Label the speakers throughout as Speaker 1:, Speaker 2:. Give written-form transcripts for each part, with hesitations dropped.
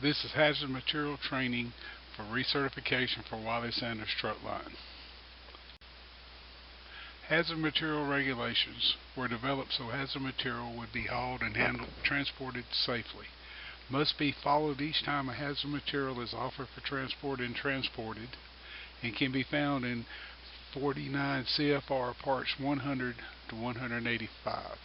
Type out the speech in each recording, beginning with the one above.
Speaker 1: This is hazard material training for recertification for Wiley Sanders Truck Line. Hazard material regulations were developed so hazard material would be hauled and transported safely. Must be followed each time a hazard material is offered for transport and transported, and can be found in 49 CFR Parts 100 to 185.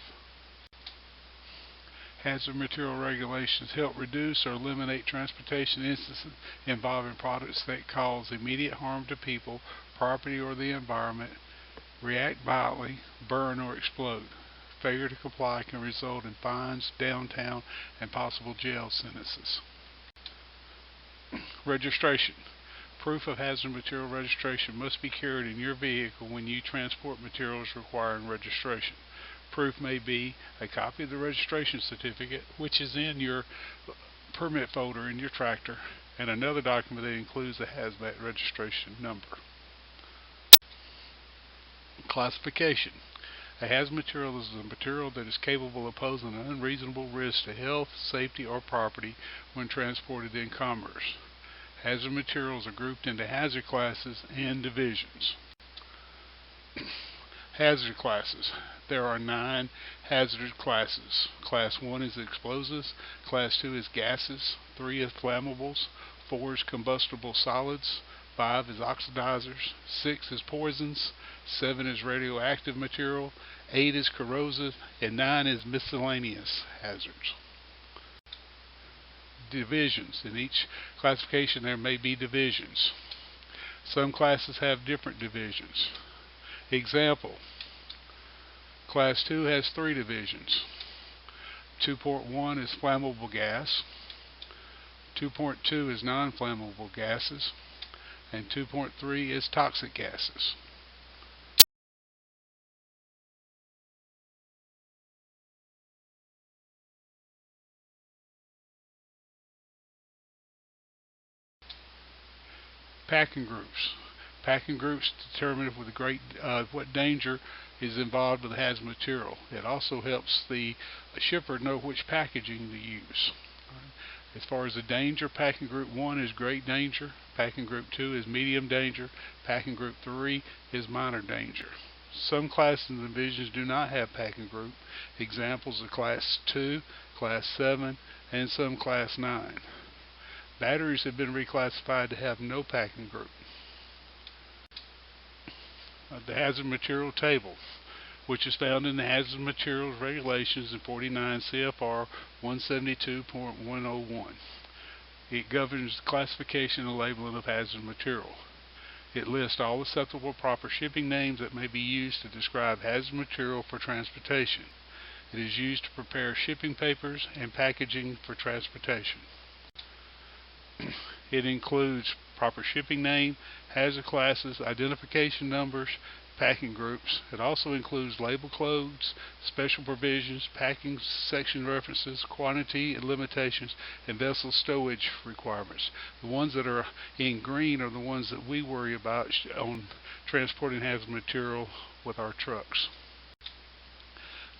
Speaker 1: Hazard material regulations help reduce or eliminate transportation instances involving products that cause immediate harm to people, property, or the environment, react violently, burn, or explode. Failure to comply can result in fines, downtime, and possible jail sentences. Registration. Proof of hazard material registration must be carried in your vehicle when you transport materials requiring registration. Proof may be a copy of the registration certificate, which is in your permit folder in your tractor, and another document that includes the hazmat registration number. Classification. A hazard material is a material that is capable of posing an unreasonable risk to health, safety, or property when transported in commerce. Hazard materials are grouped into hazard classes and divisions. Hazard classes. There are 9 hazard classes. Class 1 is explosives, Class 2 is gases, 3 is flammables, 4 is combustible solids, 5 is oxidizers, 6 is poisons, 7 is radioactive material, 8 is corrosive, and 9 is miscellaneous hazards. Divisions. In each classification there may be divisions. Some classes have different divisions. Example, Class 2 has 3 divisions. 2.1 is flammable gas, 2.2 is non-flammable gases, and 2.3 is toxic gases. Packing groups. Packing groups determine what danger is involved with the hazard material. It also helps the shipper know which packaging to use. As far as the danger, packing group 1 is great danger, packing group 2 is medium danger, packing group 3 is minor danger. Some classes and divisions do not have packing group. Examples are Class 2, Class 7, and some Class 9. Batteries have been reclassified to have no packing group. The hazard material table, which is found in the hazard materials regulations in 49 CFR 172.101. It governs the classification and labeling of hazard material. It lists all acceptable proper shipping names that may be used to describe hazard material for transportation. It is used to prepare shipping papers and packaging for transportation. It includes proper shipping name, hazard classes, identification numbers, packing groups. It also includes label codes, special provisions, packing section references, quantity and limitations, and vessel stowage requirements. The ones that are in green are the ones that we worry about on transporting hazard material with our trucks.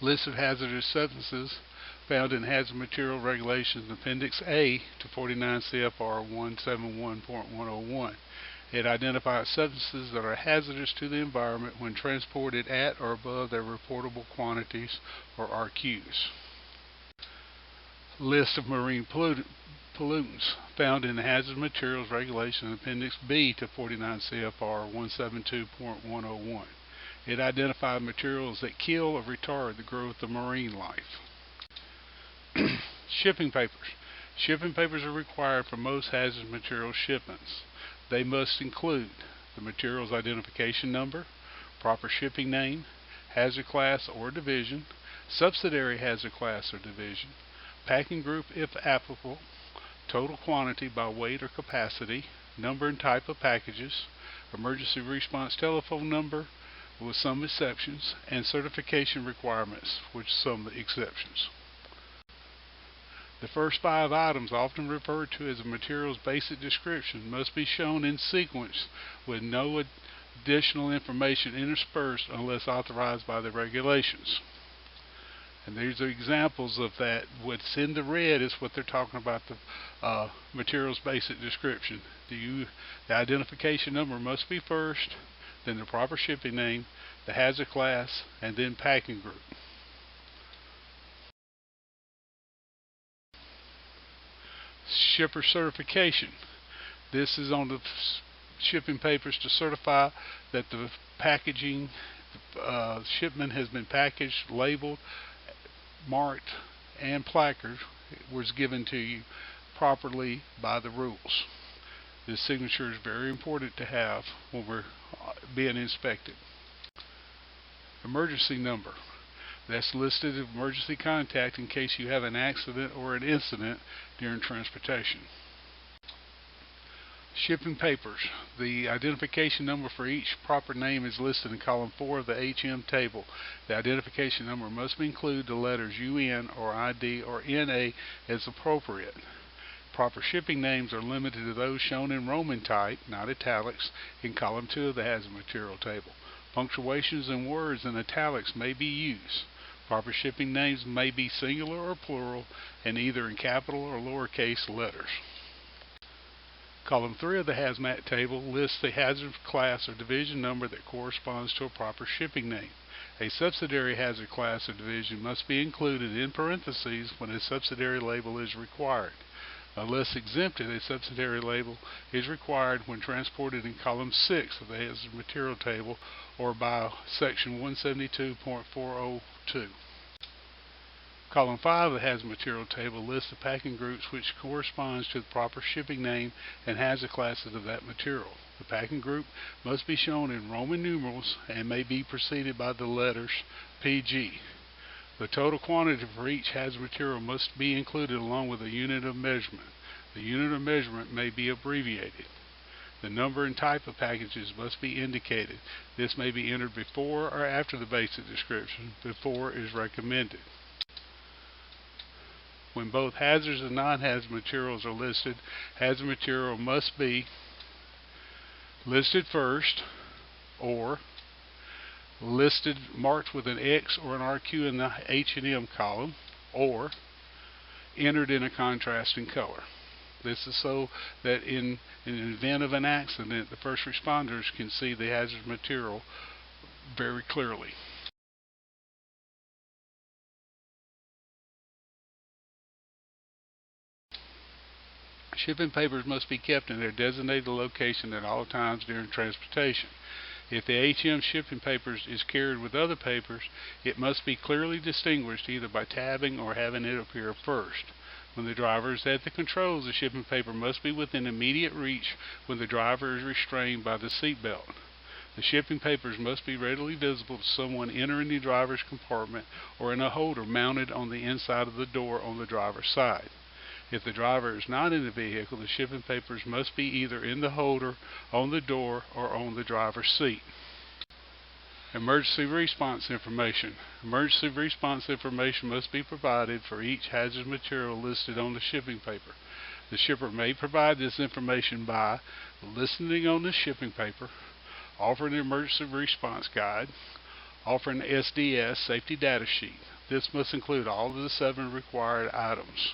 Speaker 1: List of hazardous substances found in Hazard Material Regulations Appendix A to 49 CFR 171.101. It identifies substances that are hazardous to the environment when transported at or above their reportable quantities, or RQs. List of marine pollutants found in the Hazard Materials Regulation Appendix B to 49 CFR 172.101. It identifies materials that kill or retard the growth of marine life. Shipping papers. Shipping papers are required for most hazardous material shipments. They must include the material's identification number, proper shipping name, hazard class or division, subsidiary hazard class or division, packing group if applicable, total quantity by weight or capacity, number and type of packages, emergency response telephone number with some exceptions, and certification requirements with some exceptions. The first 5 items, often referred to as a material's basic description, must be shown in sequence with no additional information interspersed unless authorized by the regulations. And these are examples of that. What's in the red is what they're talking about, the material's basic description. The identification number must be first, then the proper shipping name, the hazard class, and then packing group. Shipper certification. This is on the shipping papers to certify that the packaging shipment has been packaged, labeled, marked, and placard was given to you properly by the rules. This signature is very important to have when we're being inspected. Emergency number. That's listed as emergency contact in case you have an accident or an incident during transportation. Shipping papers. The identification number for each proper name is listed in column 4 of the HM table. The identification number must include the letters UN or ID or NA as appropriate. Proper shipping names are limited to those shown in Roman type, not italics, in column 2 of the hazard material table. Punctuations and words in italics may be used. Proper shipping names may be singular or plural and either in capital or lowercase letters. Column 3 of the hazmat table lists the hazard class or division number that corresponds to a proper shipping name. A subsidiary hazard class or division must be included in parentheses when a subsidiary label is required. Unless exempted, a subsidiary label is required when transported in column 6 of the hazard material table or by section 172.402. Column 5 of the hazard material table lists the packing groups which corresponds to the proper shipping name and hazard classes of that material. The packing group must be shown in Roman numerals and may be preceded by the letters PG. The total quantity for each hazard material must be included along with a unit of measurement. The unit of measurement may be abbreviated. The number and type of packages must be indicated. This may be entered before or after the basic description. Before is recommended. When both hazardous and non-hazard materials are listed, hazard material must be listed first or listed marked with an X or an RQ in the H&M column or entered in a contrasting color. This is so that in an event of an accident, the first responders can see the hazard material very clearly. Shipping papers must be kept in their designated location at all times during transportation. If the HM shipping papers is carried with other papers, it must be clearly distinguished either by tabbing or having it appear first. When the driver is at the controls, the shipping paper must be within immediate reach when the driver is restrained by the seat belt. The shipping papers must be readily visible to someone entering the driver's compartment or in a holder mounted on the inside of the door on the driver's side. If the driver is not in the vehicle, the shipping papers must be either in the holder, on the door, or on the driver's seat. Emergency response information. Emergency response information must be provided for each hazard material listed on the shipping paper. The shipper may provide this information by listening on the shipping paper, offering an emergency response guide, offering an SDS safety data sheet. This must include all of the 7 required items.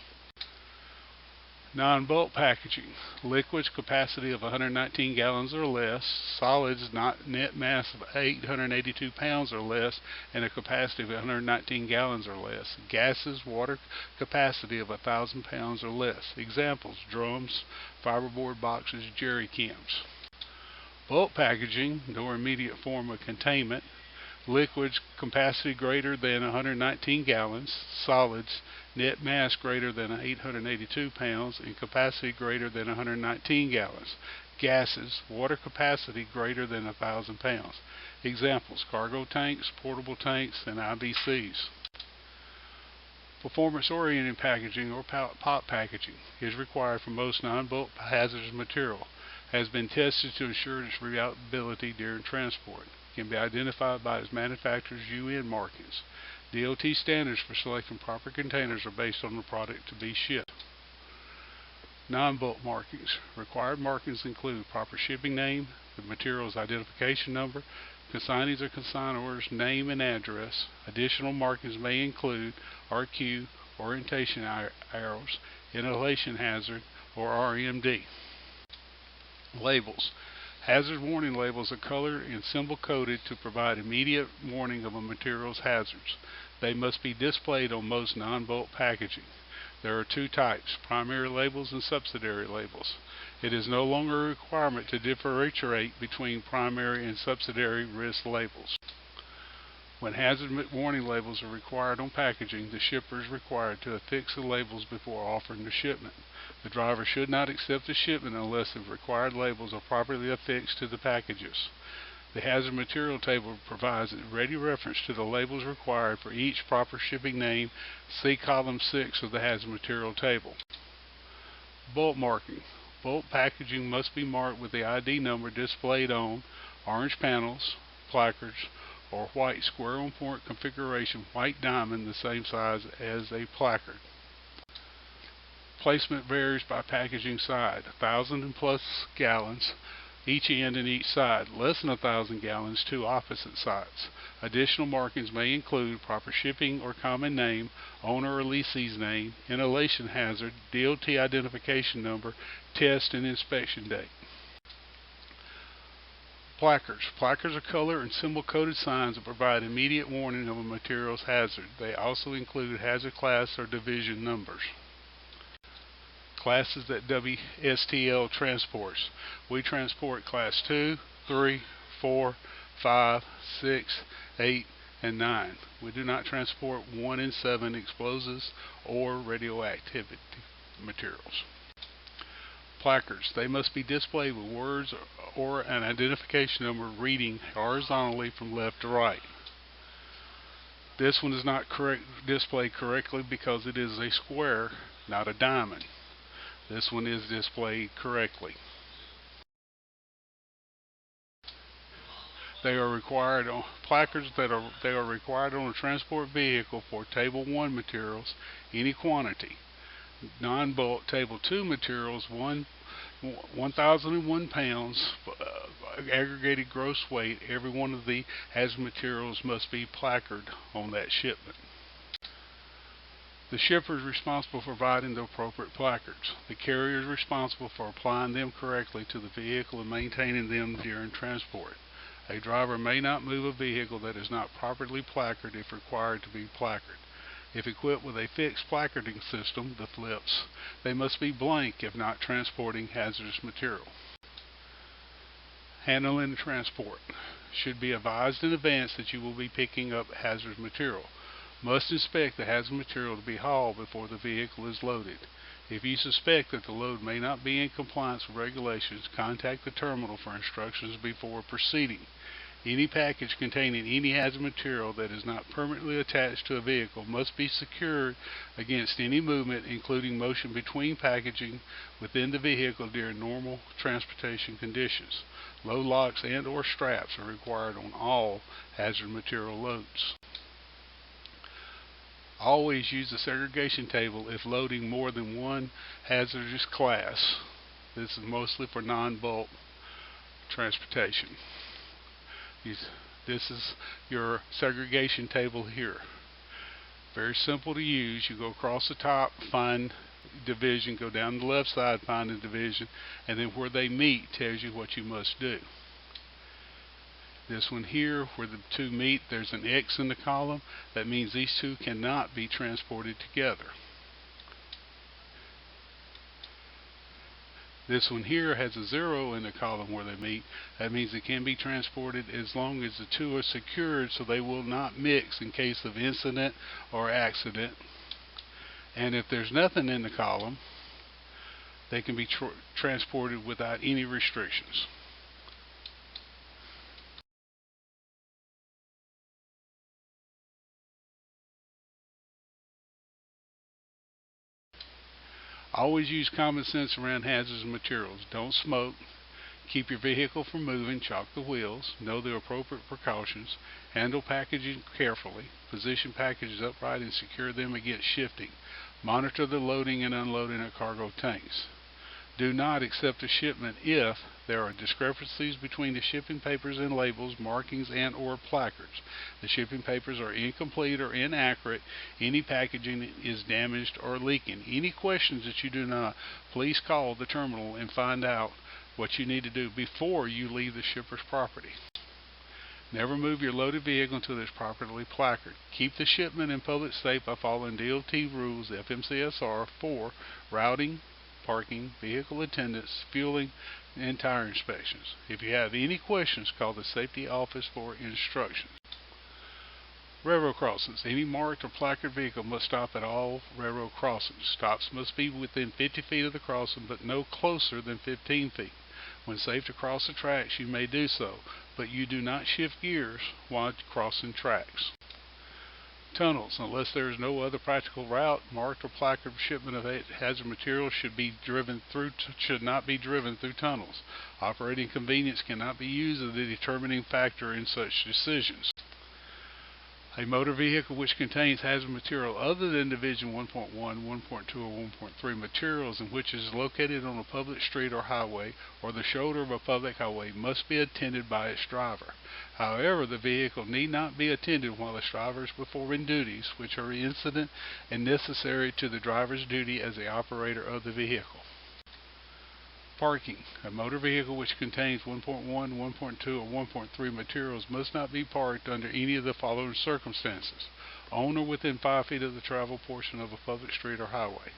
Speaker 1: Non-bulk packaging. Liquids capacity of 119 gallons or less. Solids net mass of 882 pounds or less and a capacity of 119 gallons or less. Gases water capacity of 1,000 pounds or less. Examples: drums, fiberboard boxes, jerry cans. Bulk packaging, no immediate form of containment. Liquids capacity greater than 119 gallons, solids net mass greater than 882 pounds, and capacity greater than 119 gallons. Gases, water capacity greater than 1,000 pounds. Examples: cargo tanks, portable tanks, and IBCs. Performance-oriented packaging or pop packaging is required for most non-bulk hazardous material. Has been tested to ensure its reliability during transport. Can be identified by its manufacturer's UN markings. DOT standards for selecting proper containers are based on the product to be shipped. Non-bulk markings. Required markings include proper shipping name, the material's identification number, consignees or consignors' name and address. Additional markings may include RQ, orientation arrows, inhalation hazard, or RMD. Labels. Hazard warning labels are colored and symbol coded to provide immediate warning of a material's hazards. They must be displayed on most non-bulk packaging. There are two types, primary labels and subsidiary labels. It is no longer a requirement to differentiate between primary and subsidiary risk labels. When hazard warning labels are required on packaging, the shipper is required to affix the labels before offering the shipment. The driver should not accept the shipment unless the required labels are properly affixed to the packages. The hazard material table provides a ready reference to the labels required for each proper shipping name. See column 6 of the hazard material table. Bulk marking. Bulk packaging must be marked with the ID number displayed on orange panels, placards, or white square-on-point configuration white diamond the same size as a placard. Placement varies by packaging side, 1,000 and plus gallons each end and each side, less than 1,000 gallons two opposite sides. Additional markings may include proper shipping or common name, owner or lessee's name, inhalation hazard, DOT identification number, test and inspection date. Placards. Placards are color and symbol coded signs that provide immediate warning of a material's hazard. They also include hazard class or division numbers. Classes that WSTL transports. We transport class 2, 3, 4, 5, 6, 8, and 9. We do not transport 1 and 7 explosives or radioactive materials. Placards. They must be displayed with words or an identification number reading horizontally from left to right. This one is not displayed correctly because it is a square, not a diamond. This one is displayed correctly. They are required on placards they are required on a transport vehicle for Table 1 materials, any quantity. Non-bulk Table 2 materials, 1,001 pounds aggregated gross weight. Every one of the hazard materials must be placarded on that shipment. The shipper is responsible for providing the appropriate placards. The carrier is responsible for applying them correctly to the vehicle and maintaining them during transport. A driver may not move a vehicle that is not properly placarded if required to be placarded. If equipped with a fixed placarding system, the flips, they must be blank if not transporting hazardous material. Handling and transport. Should be advised in advance that you will be picking up hazardous material. Must inspect the hazardous material to be hauled before the vehicle is loaded. If you suspect that the load may not be in compliance with regulations, contact the terminal for instructions before proceeding. Any package containing any hazardous material that is not permanently attached to a vehicle must be secured against any movement, including motion between packaging within the vehicle during normal transportation conditions. Load locks and or straps are required on all hazardous material loads. Always use the segregation table if loading more than one hazardous class. This is mostly for non-bulk transportation. This is your segregation table here. Very simple to use. You go across the top, find division, go down the left side, find the division, and then where they meet tells you what you must do. This one here, where the two meet, there's an X in the column. That means these two cannot be transported together. This one here has a 0 in the column where they meet. That means it can be transported as long as the two are secured so they will not mix in case of incident or accident. And if there's nothing in the column, they can be transported without any restrictions. Always use common sense around hazardous materials. Don't smoke. Keep your vehicle from moving. Chalk the wheels. Know the appropriate precautions. Handle packaging carefully. Position packages upright and secure them against shifting. Monitor the loading and unloading of cargo tanks. Do not accept a shipment if there are discrepancies between the shipping papers and labels, markings, and or placards. The shipping papers are incomplete or inaccurate. Any packaging is damaged or leaking. Any questions that you do not, please call the terminal and find out what you need to do before you leave the shipper's property. Never move your loaded vehicle until it is properly placarded. Keep the shipment in public state by following DOT rules, FMCSR, for routing, parking, vehicle attendance, fueling, and tire inspections. If you have any questions, call the safety office for instructions. Railroad crossings. Any marked or placard vehicle must stop at all railroad crossings. Stops must be within 50 feet of the crossing, but no closer than 15 feet. When safe to cross the tracks, you may do so, but you do not shift gears while crossing tracks. Tunnels. Unless there is no other practical route, marked or placard shipment of hazard materials should not be driven through tunnels. Operating convenience cannot be used as a determining factor in such decisions. A motor vehicle which contains hazard material other than Division 1.1, 1.2, or 1.3 materials and which is located on a public street or highway or the shoulder of a public highway must be attended by its driver. However, the vehicle need not be attended while its driver is performing duties which are incident and necessary to the driver's duty as the operator of the vehicle. Parking. A motor vehicle which contains 1.1, 1.2, or 1.3 materials must not be parked under any of the following circumstances: on or within 5 feet of the travel portion of a public street or highway,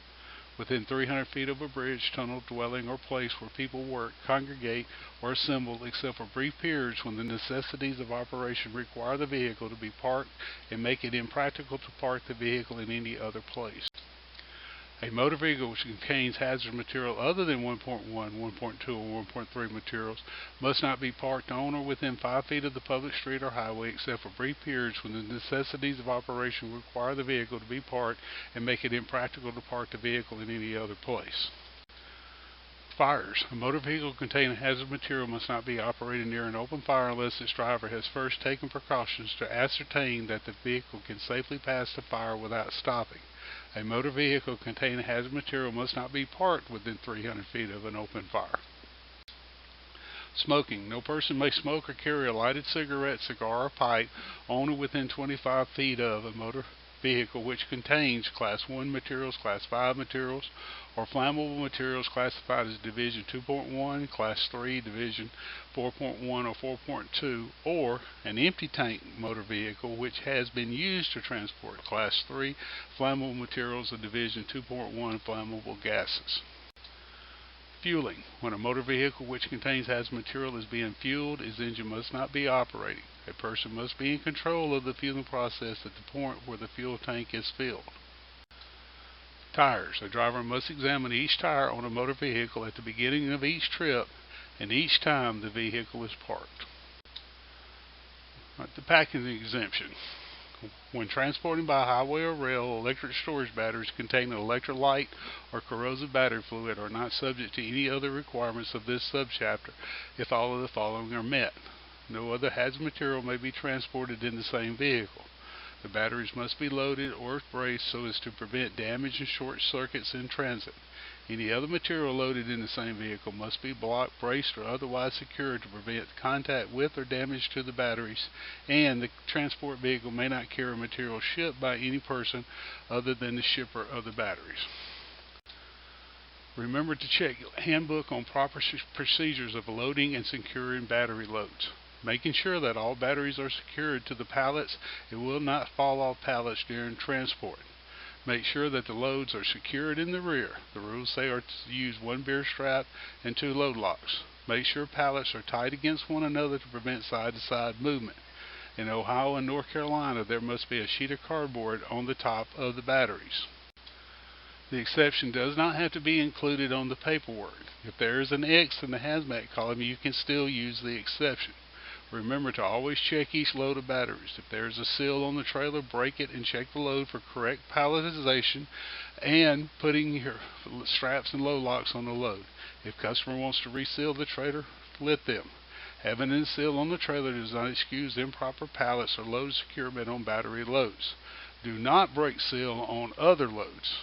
Speaker 1: within 300 feet of a bridge, tunnel, dwelling, or place where people work, congregate, or assemble, except for brief periods when the necessities of operation require the vehicle to be parked and make it impractical to park the vehicle in any other place. A motor vehicle which contains hazardous material other than 1.1, 1.2, or 1.3 materials must not be parked on or within 5 feet of the public street or highway except for brief periods when the necessities of operation require the vehicle to be parked and make it impractical to park the vehicle in any other place. Fires. A motor vehicle containing hazardous material must not be operated near an open fire unless its driver has first taken precautions to ascertain that the vehicle can safely pass the fire without stopping. A motor vehicle containing hazardous material must not be parked within 300 feet of an open fire. Smoking. No person may smoke or carry a lighted cigarette, cigar, or pipe on or within 25 feet of a motor vehicle which contains Class 1 materials, Class 5 materials, or flammable materials classified as Division 2.1, Class 3, Division 4.1 or 4.2, or an empty tank motor vehicle which has been used to transport Class 3 flammable materials of Division 2.1 flammable gases. Fueling. When a motor vehicle which contains hazardous material is being fueled, its engine must not be operating. A person must be in control of the fueling process at the point where the fuel tank is filled. Tires. A driver must examine each tire on a motor vehicle at the beginning of each trip and each time the vehicle is parked. The packing exemption. When transporting by highway or rail, electric storage batteries containing electrolyte or corrosive battery fluid are not subject to any other requirements of this subchapter if all of the following are met. No other hazardous material may be transported in the same vehicle. The batteries must be loaded or braced so as to prevent damage and short circuits in transit. Any other material loaded in the same vehicle must be blocked, braced, or otherwise secured to prevent contact with or damage to the batteries, and the transport vehicle may not carry material shipped by any person other than the shipper of the batteries. Remember to check handbook on proper procedures of loading and securing battery loads. Making sure that all batteries are secured to the pallets and will not fall off pallets during transport. Make sure that the loads are secured in the rear. The rules say are to use 1 beer strap and 2 load locks. Make sure pallets are tight against one another to prevent side-to-side movement. In Ohio and North Carolina, there must be a sheet of cardboard on the top of the batteries. The exception does not have to be included on the paperwork. If there is an X in the hazmat column, you can still use the exception. Remember to always check each load of batteries. If there is a seal on the trailer, break it and check the load for correct palletization and putting your straps and load locks on the load. If customer wants to reseal the trailer, let them. Having a seal on the trailer does not excuse improper pallets or load securement on battery loads. Do not break seal on other loads.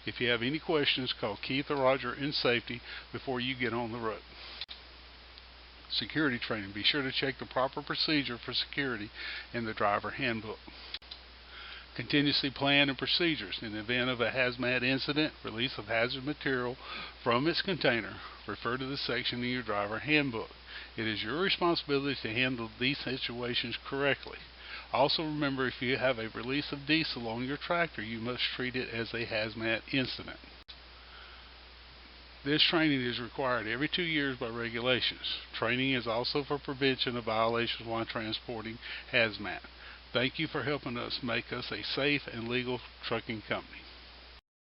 Speaker 1: If you have any questions, call Keith or Roger in safety before you get on the road. Security training. Be sure to check the proper procedure for security in the driver handbook. Contingency plan and procedures. In the event of a hazmat incident, release of hazardous material from its container, refer to the section in your driver handbook. It is your responsibility to handle these situations correctly. Also remember, if you have a release of diesel on your tractor, you must treat it as a hazmat incident. This training is required every 2 years by regulations. Training is also for prevention of violations while transporting hazmat. Thank you for helping us make us a safe and legal trucking company.